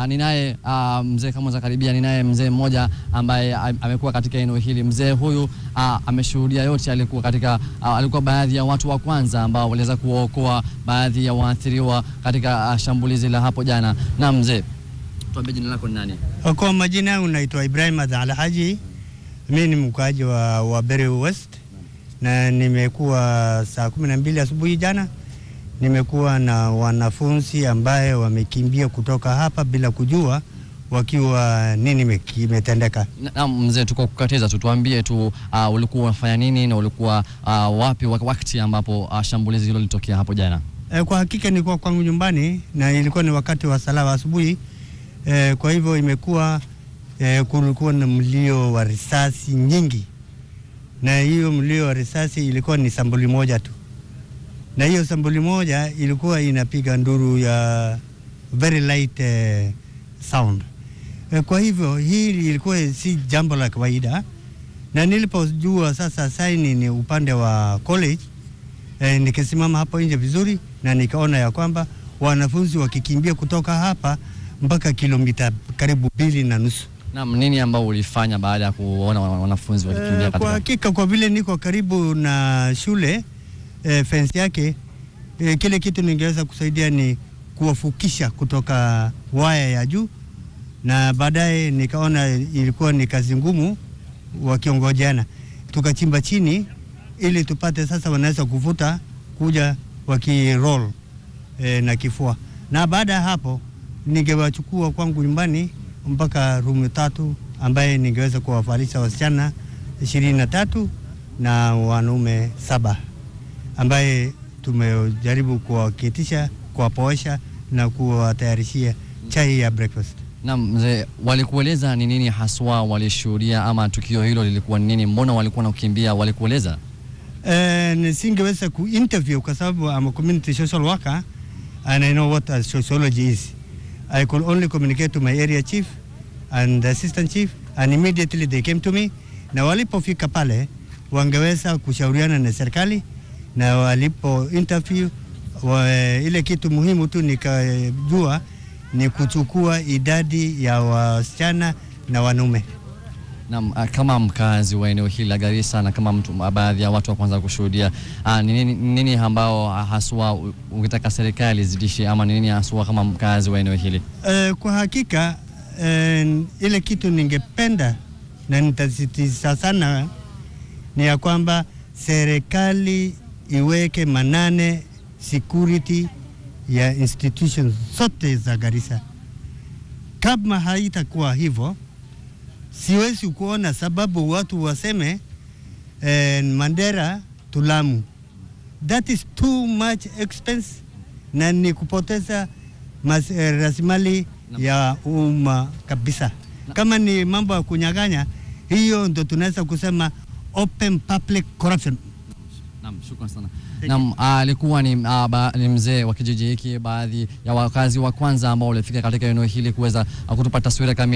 ninaye mzee kama za karibia, ninaye mzee mmoja ambaye amekuwa katika eneo hili. Mzee huyu ameshuhudia yote, alikuwa baadhi ya watu wa kwanza ambao waliweza kuokoa baadhi ya waathiriwa katika shambulizi la hapo jana. Na mzee, tuambie jina lako ni nani? Kwa majina yangu naitwa Ibrahim Al-Haji. Mimi ni mkaaji wa Beri West na nimekuwa saa 12 asubuhi jana. Nimekuwa na wanafunzi ambaye wamekimbia kutoka hapa bila kujua wakiwa nini kimetendeka. Na mzee, tuko kukatiza tu, tuambie tu ulikuwa unafanya nini na ulikuwa wapi wakati ambapo shambulizi hilo lilitokea hapo jana? Kwa hakika nilikuwa kwangu nyumbani na ilikuwa ni wakati wa sala asubuhi. Kwa hivyo imekuwa kulikuwa na mlio wa risasi nyingi, na hiyo mlio wa risasi ilikuwa ni sambuli moja tu, na hiyo sambuli moja ilikuwa inapiga nduru ya very light sound. Kwa hivyo hili ilikuwa si jambo la kawaida, na nilipojua sasa saini ni upande wa college, nikisimama hapo nje vizuri na nikaona ya kwamba wanafunzi wakikimbia kutoka hapa mpaka kilomita karibu 2.5. Naam, nini ambao ulifanya baada ya kuona wanafunzi wakikimbia katika? Kwa hakika kwa vile niko karibu na shule fence yake, kile kitu ningeweza kusaidia ni kuwafukisha kutoka waya ya juu, na baadaye nikaona ilikuwa ni kazi ngumu wakiongojeana. Tukachimba chini ili tupate sasa wanaweza kuvuta kuja wakiroll na kifua, na baada ya hapo ningewachukua kwangu nyumbani mpaka room 3 ambaye ningeweza kuwafalisha wasichana 23 na wanaume 7 ambaye tumejaribu kuwaketisha, kuwapoesha na kuwatayarishia chai ya breakfast. Na mzee, walikueleza ni nini haswa walishuhudia ama tukio hilo lilikuwa nini? Mbona walikuwa nakimbia? Walikueleza? Nisingeweza ku-interview kwa sababu I'm a community social worker and I know what sociology is. I could only communicate to my area chief and the assistant chief, and immediately they came to me. Na walipofika pale wangeweza kushauriana na serikali, na walipo interview ile kitu muhimu tu nikajua ni kuchukua idadi ya wasichana na wanaume. Na kama mkazi wa eneo hili la Garissa na kama mtu baadhi ya watu wa kwanza kushuhudia, nini ambao haswa ungetaka serikali zidishe, ama nini haswa kama mkazi wa eneo hili? Kwa hakika ile kitu ningependa na nitasisitiza sana ni ya kwamba serikali iweke manane security ya institutions zote za Garissa. Kama haitakuwa hivyo, siwezi kuona sababu watu waseme Mandera to Lamu. That is too much expense na ni kupoteza rasilimali ya umma kabisa. Kama ni mambo ya kunyaganya, hiyo ndo tunaweza kusema open public corruption. Naam, shukrani sana. Naam, alikuwa ni mzee wa kijiji hiki, baadhi ya wakazi wa kwanza ambao walifika katika eneo hili kuweza kutupa taswira kamili.